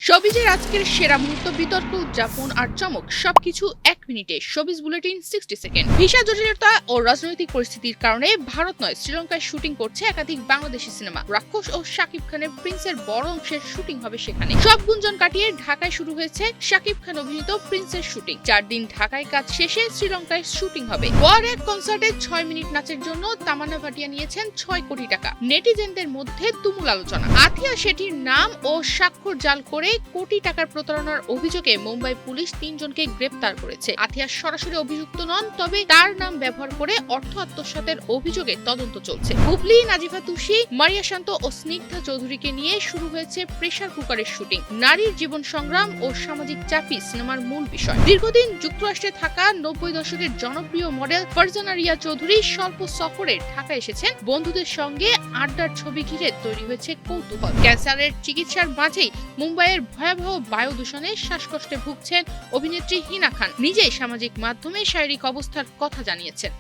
শোবিজের আজকের সেরা মুহূর্ত, বিতর্ক, উদযাপন আর চমক সবকিছু এক মিনিটে। Showbiz bulletin 60 second. ভিসা জটিলতা ও রাজনৈতিক পরিস্থিতির কারণে ভারত নয়, শ্রীলঙ্কায় শুটিং করছে একাধিক বাংলাদেশি সিনেমা। রাক্ষস ও শাকিব খানের প্রিন্সের বড় অংশের শুটিং হবে সেখানে। সব গুঞ্জন কাটিয়ে ঢাকায় শুরু হয়েছে শাকিব খান অভিনীত প্রিন্সের শুটিং। 4 দিন ঢাকায় কাজ শেষে শ্রীলঙ্কায় শুটিং হবে। ওয়ার এক কনসার্টে 6 মিনিট নাচের জন্য তামান্না ভাটিয়া নিয়েছেন 6 কোটি টাকা। নেটিজেনদের মধ্যে তুমুল আলোচনা। আথিয়া শেঠির নাম ও স্বাক্ষর জাল করে কোটি টাকার প্রতারণার অভিযোগে মুম্বাই পুলিশ 3 জনকে গ্রেপ্তার করেছে। আথিয়া সরাসরি অভিযুক্ত নন, তবে তার নাম ব্যবহার করে অর্থ আত্মসাতের অভিযোগে তদন্ত চলছে। হুবলি, নাজিফা তুষি, মারিয়া শান্ত ও স্নিগ্ধা চৌধুরীকে নিয়ে শুরু হয়েছে প্রেসার কুকারের শুটিং। নারীর জীবন সংগ্রাম ও সামাজিক চাপই সিনেমার মূল বিষয়। দীর্ঘদিন যুক্তরাষ্ট্রে থাকা 90 দশকের জনপ্রিয় মডেল ফারজানা রিয়া চৌধুরী স্বল্প সফরে ঢাকা এসেছেন। বন্ধুদের সঙ্গে আড্ডার ছবি ঘিরে তৈরি হয়েছে কৌতূহল। ক্যান্সারের চিকিৎসার মাঝেই মুম্বাইয়ের ভয়াবহ বায়ু দূষণে শ্বাসকষ্টে ভুগছেন অভিনেত্রী হিনা খান। নিজেই সামাজিক মাধ্যমে শারীরিক অবস্থার কথা জানিয়েছেন।